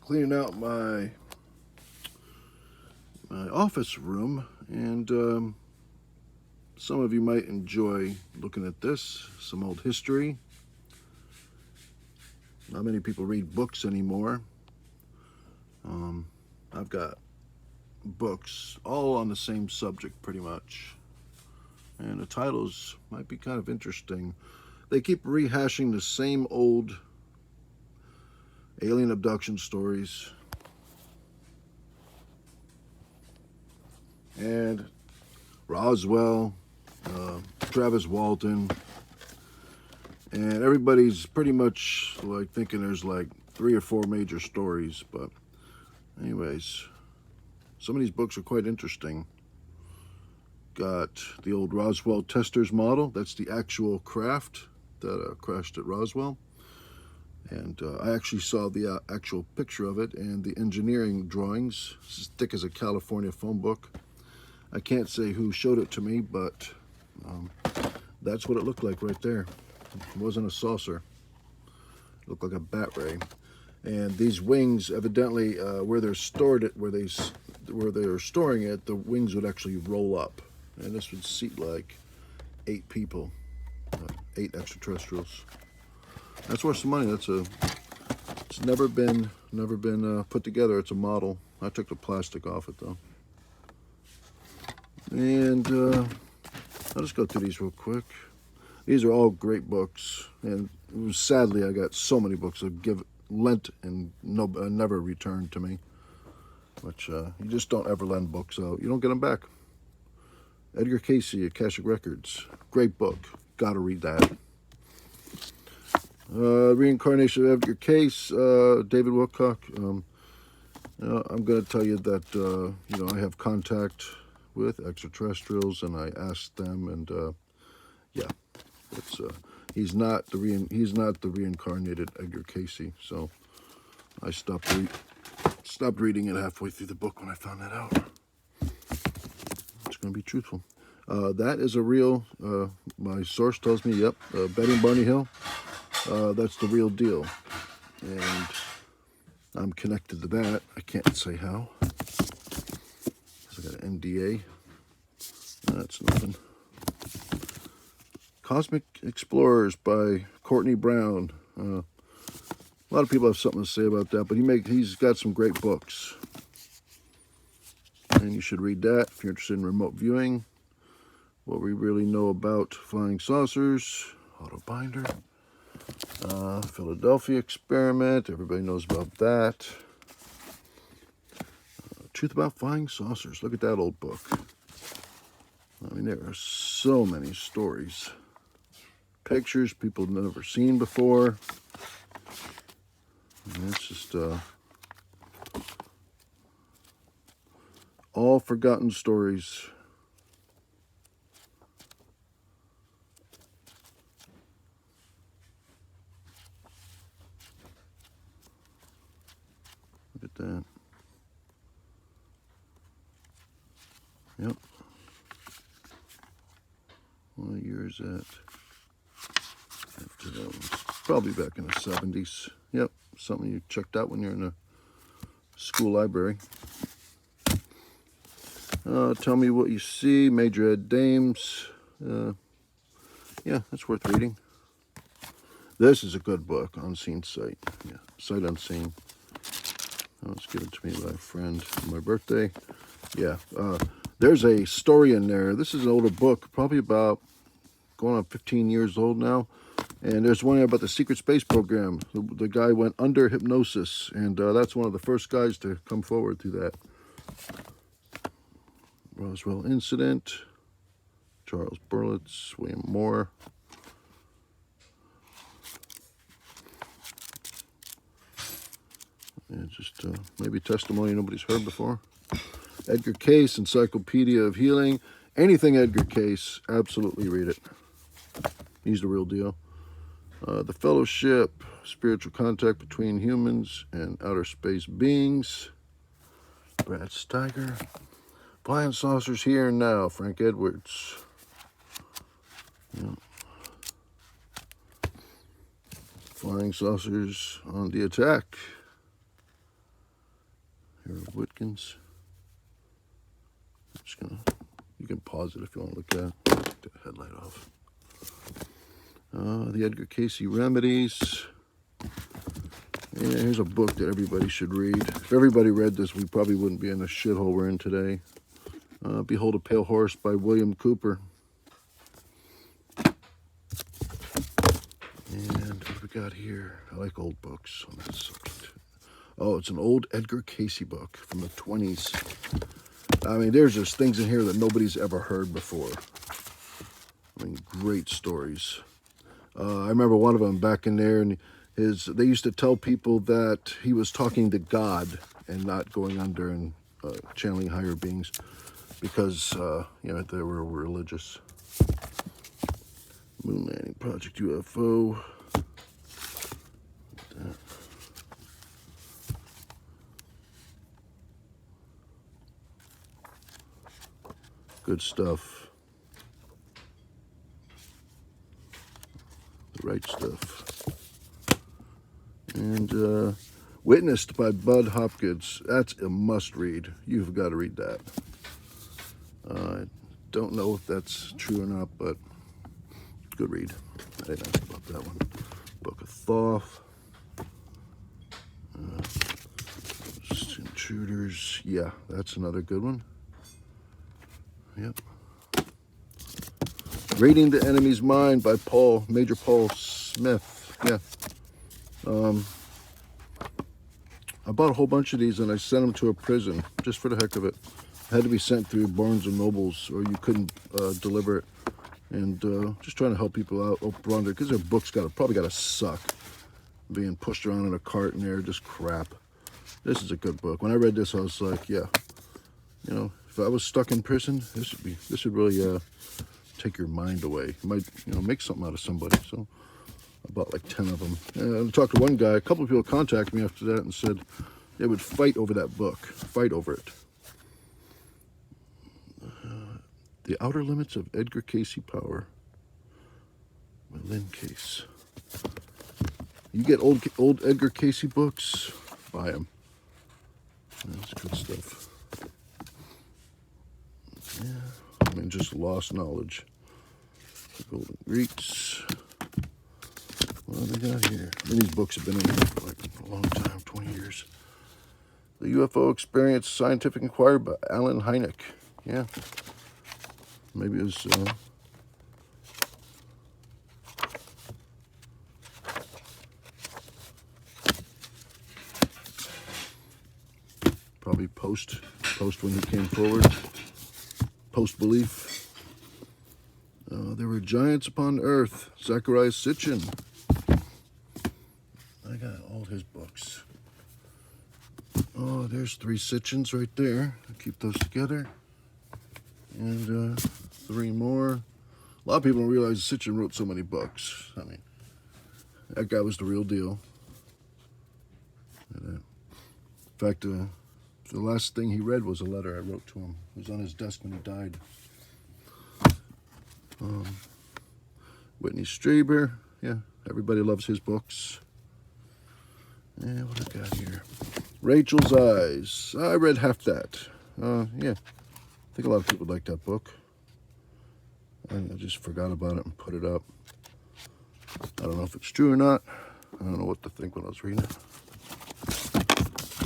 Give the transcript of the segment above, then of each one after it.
cleaning out my office room, and some of you might enjoy looking at this, some old history. Not many people read books anymore. I've got books all on the same subject pretty much, and the titles might be kind of interesting. They keep rehashing the same old alien abduction stories, and Roswell, Travis Walton, and everybody's pretty much like thinking there's like 3 or 4 major stories. But anyways, some of these books are quite interesting. Got the old Roswell testers model. That's the actual craft that crashed at Roswell. And I actually saw the actual picture of it and the engineering drawings. It's as thick as a California phone book. I can't say who showed it to me, but that's what it looked like right there. It wasn't a saucer. It looked like a bat ray. And these wings, evidently, where they're stored it, where they're storing it, the wings would actually roll up, and this would seat like 8 people, 8 extraterrestrials. That's worth some money. It's never been put together. It's a model. I took the plastic off it though. And I'll just go through these real quick. These are all great books, and sadly I got so many books that lent and never returned to me. Which you just don't ever lend books out. You don't get them back. Edgar Cayce, Akashic Records, great book. Gotta read that. Reincarnation of Edgar Cayce, David Wilcock. I'm going to tell you that I have contact with extraterrestrials, and I asked them, and yeah, it's he's not the reincarnated Edgar Cayce. So I stopped reading it halfway through the book when I found that out. It's going to be truthful. That is a real. My source tells me, yep, Betty and Barney Hill. That's the real deal, and I'm connected to that. I can't say how. I got an NDA. That's nothing. Cosmic Explorers by Courtney Brown. A lot of people have something to say about that, but he's got some great books, and you should read that if you're interested in remote viewing. What we really know about flying saucers. Auto binder. Philadelphia Experiment. Everybody knows about that. Truth About Flying Saucers. Look at that old book. I mean, there are so many stories. Pictures people have never seen before. And it's just all forgotten stories. Look at that. Yep. What year is that? Probably back in the 70s. Yep. Something you checked out when you're in a school library. Tell Me What You See, Major Ed Dames. Yeah, that's worth reading. This is a good book, Unseen Sight. Yeah, Sight Unseen. It was given to me by a friend for my birthday. Yeah, there's a story in there. This is an older book, probably about going on 15 years old now. And there's one about the secret space program. The guy went under hypnosis, and that's one of the first guys to come forward through that. Roswell Incident, Charles Berlitz, William Moore. And just maybe testimony nobody's heard before. Edgar Cayce, Encyclopedia of Healing. Anything Edgar Cayce, absolutely read it. He's the real deal. The Fellowship, Spiritual Contact Between Humans and Outer Space Beings. Brad Steiger. Flying Saucers Here and Now, Frank Edwards. Yeah. Flying Saucers on the Attack. Harold Whitkins. I'm just gonna, you can pause it if you want to look at it. Take the headlight off. The Edgar Cayce Remedies. Yeah, here's a book that everybody should read. If everybody read this, we probably wouldn't be in the shithole we're in today. Behold a Pale Horse by William Cooper. And what have we got here? I like old books on that subject. Oh, it's an old Edgar Cayce book from the 20s. I mean, there's just things in here that nobody's ever heard before. I mean, great stories. I remember one of them back in there, and they used to tell people that he was talking to God and not going under and channeling higher beings because, you know, they were religious. Moon Landing Project UFO. Good stuff. The right stuff. And Witnessed by Bud Hopkins. That's a must read. You've got to read that. I don't know if that's true or not, but good read. I didn't ask about that one. Book of Thoth. Intruders. Yeah, that's another good one. Yep. Reading the Enemy's Mind by Major Paul Smith. Yeah. I bought a whole bunch of these and I sent them to a prison just for the heck of it. It had to be sent through Barnes and Nobles or you couldn't deliver it. And just trying to help people out over under because their books probably got to suck. Being pushed around in a cart in there, just crap. This is a good book. When I read this, I was like, yeah, you know, if I was stuck in prison, this would really take your mind away. It might, you know, make something out of somebody. So I bought like 10 of them. And I talked to one guy. A couple of people contacted me after that and said they would fight over that book, fight over it. The Outer Limits of Edgar Cayce Power by Lynn Case. You get old Edgar Cayce books, buy them. That's good stuff. Yeah, I mean, just lost knowledge. The Golden Greeks. What do they got here? I mean, these books have been in here for like a long time, 20 years. The UFO Experience Scientific Inquiry by Alan Hynek. Yeah. Maybe it was... probably post when he came forward. Post belief. There were giants upon earth. Zachariah Sitchin. I got all his books. Oh, there's 3 Sitchins right there. I'll keep those together. And 3 more. A lot of people don't realize Sitchin wrote so many books. I mean, that guy was the real deal. In fact, the last thing he read was a letter I wrote to him. It was on his desk when he died. Whitney Strieber. Yeah, everybody loves his books. And what I got here? Rachel's Eyes. I read half that. Yeah, I think a lot of people like that book. I just forgot about it and put it up. I don't know if it's true or not. I don't know what to think when I was reading it.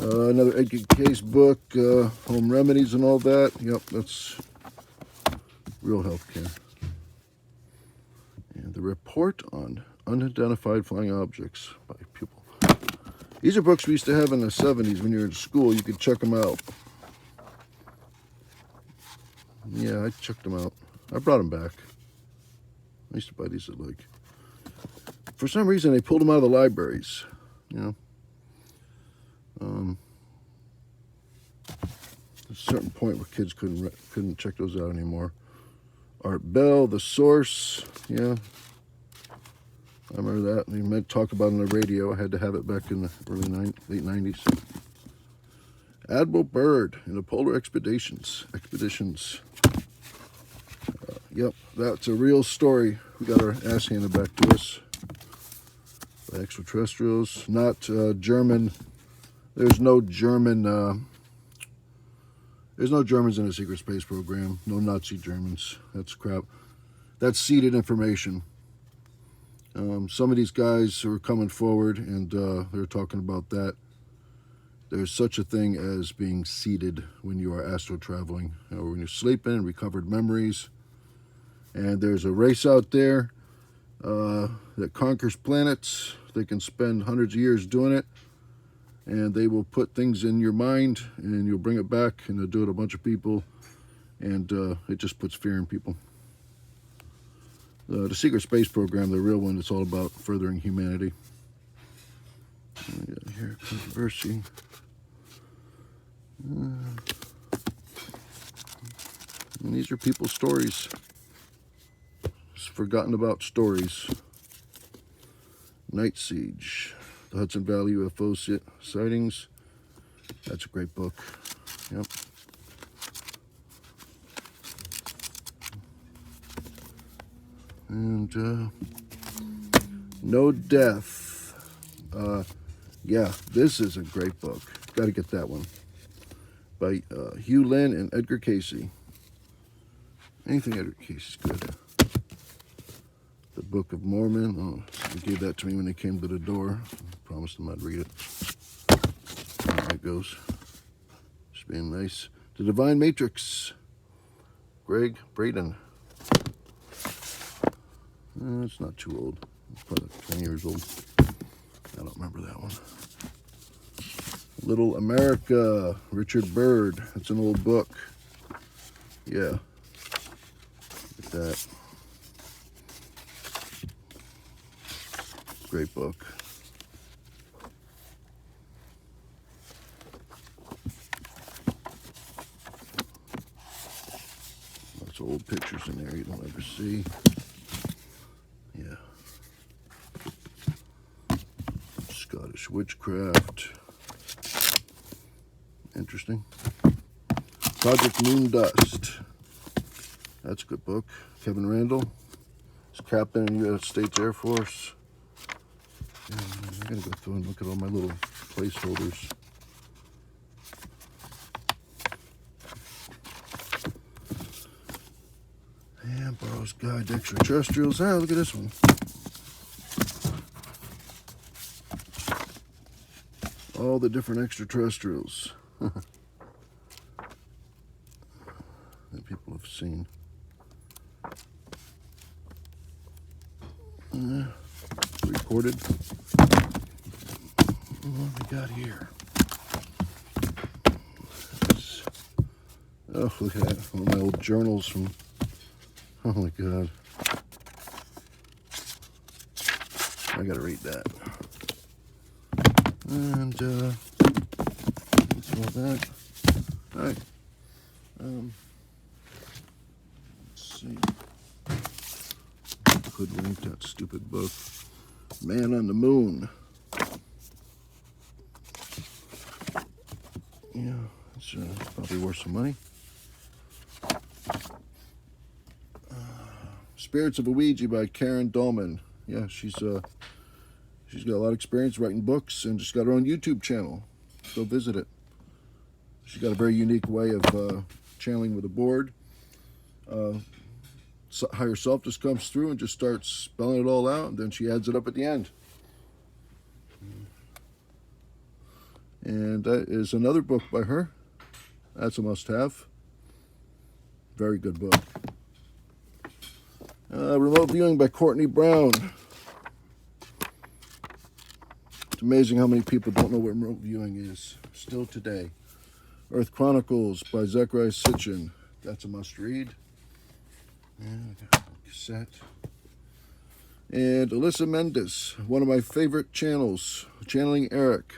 Another Edgar Cayce book, Home Remedies and all that. Yep, that's real healthcare. And the Report on Unidentified Flying Objects by Pupil. These are books we used to have in the 70s when you were in school. You could check them out. Yeah, I checked them out. I brought them back. I used to buy these at like... For some reason, they pulled them out of the libraries, you know. There's a certain point where kids couldn't check those out anymore. Art Bell, The Source, yeah. I remember that. They meant to talk about it on the radio. I had to have it back in the late 90s. Admiral Byrd in the Polar Expeditions. Yep, that's a real story. We got our ass handed back to us by extraterrestrials. Not German. There's no German There's no Germans in the secret space program. No Nazi Germans. That's crap. That's seeded information. Some of these guys who are coming forward and they're talking about that. There's such a thing as being seeded when you are astral traveling, or when you're sleeping, recovered memories. And there's a race out there that conquers planets. They can spend hundreds of years doing it, and they will put things in your mind, and you'll bring it back, and they'll do it to a bunch of people, and it just puts fear in people. The secret space program, the real one, it's all about furthering humanity. Here, controversy. And these are people's stories. Just forgotten about stories. Night Siege, the Hudson Valley UFO sightings. That's a great book. Yep. And No Death. Yeah, this is a great book. Got to get that one. By Hugh Lynn and Edgar Cayce. Anything Edgar Cayce is good. The Book of Mormon. Oh, they gave that to me when they came to the door. I promised them I'd read it. There it goes. Just being nice. The Divine Matrix. Greg Braden. It's not too old. It's probably 20 years old. I don't remember that one. Little America, Richard Byrd. That's an old book. Yeah. Look at that. Great book. Lots of old pictures in there you don't ever see. Yeah. Scottish witchcraft. Interesting. Project Moon Dust. That's a good book. Kevin Randall. He's captain in the United States Air Force. And I'm going to go through and look at all my little placeholders. And Burroughs Guide to Extraterrestrials. Ah, look at this one. All the different extraterrestrials that people have seen. Recorded. What have we got here? Oh, look at that. One of my old journals from, oh my God. I gotta read that. And, that's all that. All right. Let's see. Hoodwinked, that stupid book. Man on the Moon. Yeah, it's probably worth some money. Spirits of a Ouija by Karen Dahlman. Yeah, she's got a lot of experience writing books and just got her own YouTube channel. Go visit it. She's got a very unique way of channeling with a board. Higher self just comes through and just starts spelling it all out, and then she adds it up at the end. And that is another book by her. That's a must-have. Very good book. Remote Viewing by Courtney Brown. It's amazing how many people don't know what remote viewing is, still today. Earth Chronicles by Zechariah Sitchin. That's a must-read. And I got a cassette. And Alyssa Mendes, one of my favorite channels, Channeling Eric,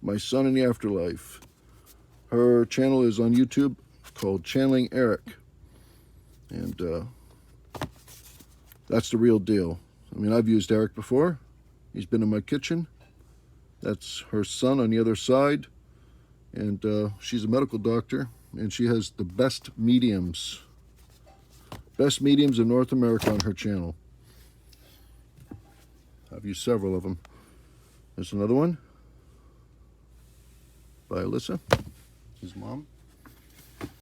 My Son in the Afterlife. Her channel is on YouTube called Channeling Eric. And that's the real deal. I mean, I've used Eric before. He's been in my kitchen. That's her son on the other side. And she's a medical doctor, and she has the best mediums in North America on her channel. I've used several of them. There's another one by Alyssa, his mom.